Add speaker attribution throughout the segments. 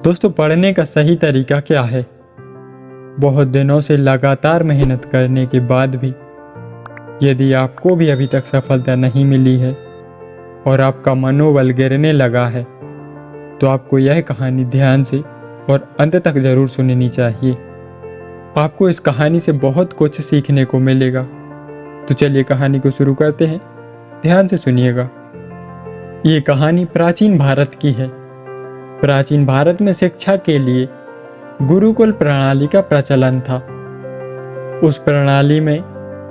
Speaker 1: दोस्तों, पढ़ने का सही तरीका क्या है? बहुत दिनों से लगातार मेहनत करने के बाद भी यदि आपको भी अभी तक सफलता नहीं मिली है और आपका मनोबल गिरने लगा है, तो आपको यह कहानी ध्यान से और अंत तक जरूर सुननी चाहिए। आपको इस कहानी से बहुत कुछ सीखने को मिलेगा। तो चलिए कहानी को शुरू करते हैं। ध्यान से सुनिएगा। ये कहानी प्राचीन भारत की है। प्राचीन भारत में शिक्षा के लिए गुरुकुल प्रणाली का प्रचलन था। उस प्रणाली में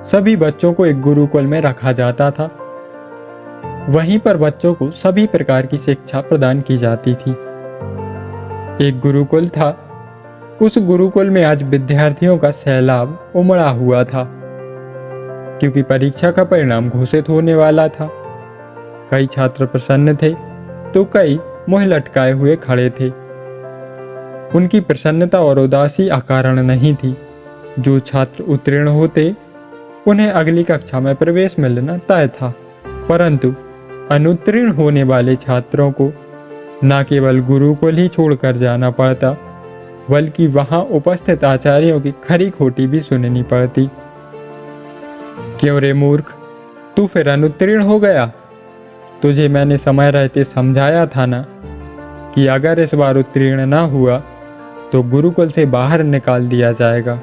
Speaker 1: सभी बच्चों को एक गुरुकुल में रखा जाता था। वहीं पर बच्चों को सभी प्रकार की शिक्षा प्रदान की जाती थी। एक गुरुकुल था। उस गुरुकुल में आज विद्यार्थियों का सैलाब उमड़ा हुआ था, क्योंकि परीक्षा का परिणाम घोषित होने वाला था। कई छात्र प्रसन्न थे तो कई मुंह लटकाए हुए खड़े थे। उनकी प्रसन्नता और उदासी अकारण नहीं थी। जो छात्र उत्तीर्ण होते उन्हें अगली कक्षा में प्रवेश मिलना तय था, परंतु अनुत्तीर्ण होने वाले छात्रों को न केवल गुरुकुल ही छोड़कर जाना पड़ता, बल्कि वहां उपस्थित आचार्यों की खरी खोटी भी सुननी पड़ती। क्यों रे मूर्ख, तू फिर अनुत्तीर्ण हो गया? तुझे मैंने समय रहते समझाया था ना कि अगर इस बार उत्तीर्ण ना हुआ तो गुरुकुल से बाहर निकाल दिया जाएगा।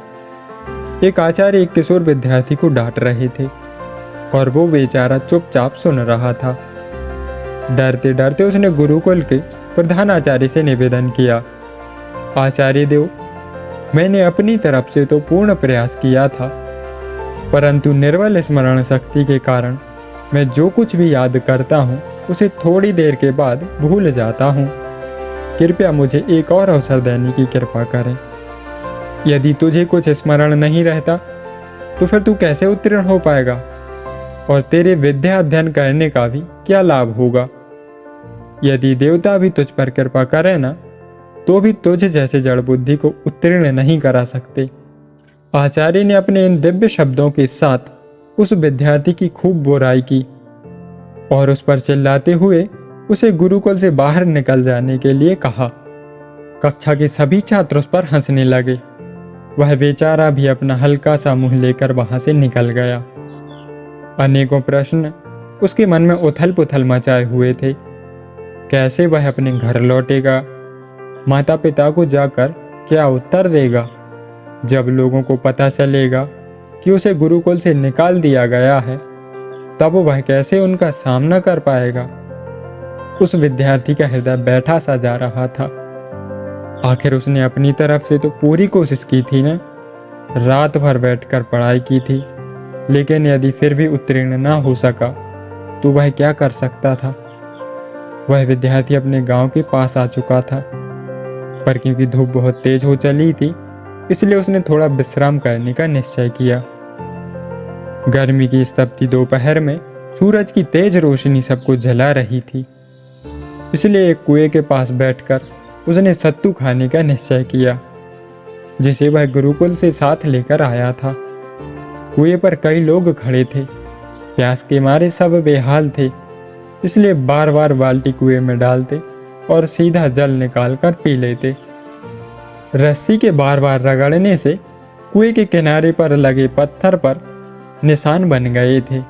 Speaker 1: एक आचार्य एक किशोर विद्यार्थी को डांट रहे थे और वो बेचारा चुपचाप सुन रहा था। डरते डरते उसने गुरुकुल के प्रधानाचार्य से निवेदन किया, आचार्य देव, मैंने अपनी तरफ से तो पूर्ण प्रयास किया था, परंतु निर्बल स्मरण शक्ति के कारण मैं जो कुछ भी याद करता हूँ उसे थोड़ी देर के बाद भूल जाता हूँ। कृपया मुझे एक और अवसर देने की कृपा करें। यदि तुझे कुछ स्मरण नहीं रहता तो फिर तू कैसे उत्तीर्ण हो पाएगा, और तेरे विद्या अध्ययन करने का भी क्या लाभ होगा? यदि देवता भी तुझ पर कृपा करें ना, तो भी तुझ जैसे जड़ बुद्धि को उत्तीर्ण नहीं करा सकते। आचार्य ने अपने इन दिव्य शब्दों के साथ उस विद्यार्थी की खूब बुराई की और उस पर चिल्लाते हुए उसे गुरुकुल से बाहर निकल जाने के लिए कहा। कक्षा के सभी छात्र उस पर हंसने लगे। वह बेचारा भी अपना हल्का सा मुंह लेकर वहां से निकल गया। अनेकों प्रश्न उसके मन में उथल पुथल मचाए हुए थे। कैसे वह अपने घर लौटेगा? माता पिता को जाकर क्या उत्तर देगा? जब लोगों को पता चलेगा कि उसे गुरुकुल से निकाल दिया गया है, तब वह कैसे उनका सामना कर पाएगा? उस विद्यार्थी का हृदय बैठा सा जा रहा था। आखिर उसने अपनी तरफ से तो पूरी कोशिश की थी ना, रात भर बैठकर पढ़ाई की थी, लेकिन यदि फिर भी उत्तीर्ण ना हो सका तो वह क्या कर सकता था? वह विद्यार्थी अपने गांव के पास आ चुका था, पर क्योंकि धूप बहुत तेज हो चली थी, इसलिए उसने थोड़ा विश्राम करने का निश्चय किया। गर्मी की इस तपती दोपहर में सूरज की तेज रोशनी सबको जला रही थी, इसलिए एक कुएं के पास बैठकर उसने सत्तू खाने का निश्चय किया, जिसे वह गुरुकुल से साथ लेकर आया था। कुएं पर कई लोग खड़े थे। प्यास के मारे सब बेहाल थे, इसलिए बार बार बाल्टी कुएं में डालते और सीधा जल निकालकर पी लेते। रस्सी के बार बार रगड़ने से कुएं के किनारे पर लगे पत्थर पर निशान बन गए थे।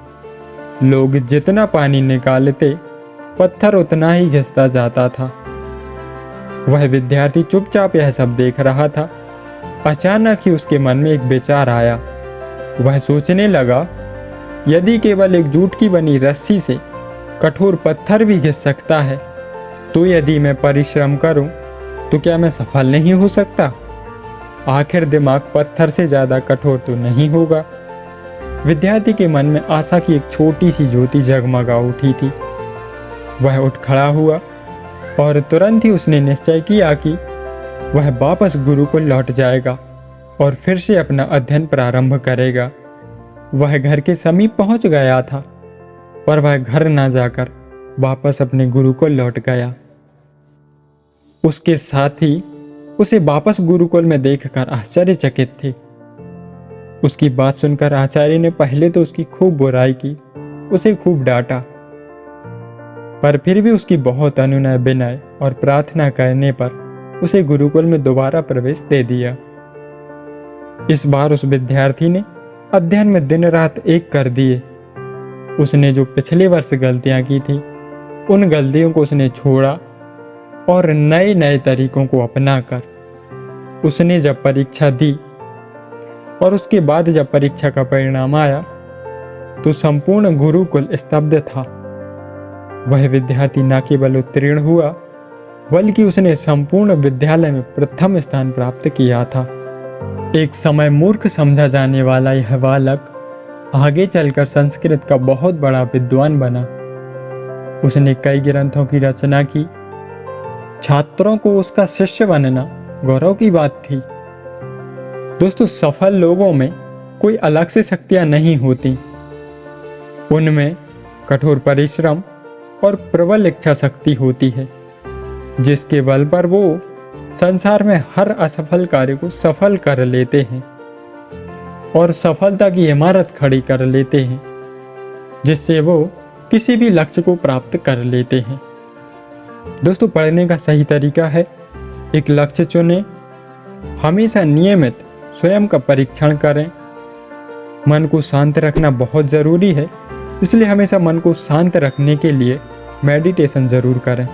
Speaker 1: लोग जितना पानी निकालते, पत्थर उतना ही घिसता जाता था। वह विद्यार्थी चुपचाप यह सब देख रहा था। अचानक ही उसके मन में एक विचार आया। वह सोचने लगा, यदि केवल एक जूट की बनी रस्सी से कठोर पत्थर भी घिस सकता है, तो यदि मैं परिश्रम करूं तो क्या मैं सफल नहीं हो सकता? आखिर दिमाग पत्थर से ज्यादा कठोर तो नहीं होगा। विद्यार्थी के मन में आशा की एक छोटी सी ज्योति जगमगा उठी थी। वह उठ खड़ा हुआ और तुरंत ही उसने निश्चय किया कि वह वापस गुरुकुल लौट जाएगा और फिर से अपना अध्ययन प्रारंभ करेगा। वह घर के समीप पहुंच गया था, पर वह घर ना जाकर वापस अपने गुरुकुल लौट गया। उसके साथी उसे वापस गुरुकुल में देखकर आश्चर्यचकित थे। उसकी बात सुनकर आचार्य ने पहले तो उसकी खूब बुराई की, उसे खूब डांटा। पर फिर भी उसकी बहुत अनुनय विनय और प्रार्थना करने पर उसे गुरुकुल में दोबारा प्रवेश दे दिया। इस बार उस विद्यार्थी ने अध्ययन में दिन रात एक कर दिए। उसने जो पिछले वर्ष गलतियां की थी, उन गलतियों को उसने छोड़ा और नए नए तरीकों को अपनाकर उसने जब परीक्षा दी और उसके बाद जब परीक्षा का परिणाम आया तो संपूर्ण गुरुकुल स्तब्ध था। वह विद्यार्थी न केवल उत्तीर्ण हुआ बल्कि उसने संपूर्ण विद्यालय में प्रथम स्थान प्राप्त किया था। एक समय मूर्ख समझा जाने वाला यह बालक आगे चलकर संस्कृत का बहुत बड़ा विद्वान बना। उसने कई ग्रंथों की रचना की। छात्रों को उसका शिष्य बनना गौरव की बात थी। दोस्तों, सफल लोगों में कोई अलग से शक्तियां नहीं होती। उनमें कठोर परिश्रम और प्रबल इच्छा शक्ति होती है, जिसके बल पर वो संसार में हर असफल कार्य को सफल कर लेते हैं और सफलता की इमारत खड़ी कर लेते हैं, जिससे वो किसी भी लक्ष्य को प्राप्त कर लेते हैं। दोस्तों, पढ़ने का सही तरीका है एक लक्ष्य चुनें, हमेशा नियमित स्वयं का परीक्षण करें। मन को शांत रखना बहुत ज़रूरी है, इसलिए हमेशा मन को शांत रखने के लिए मेडिटेशन ज़रूर करें।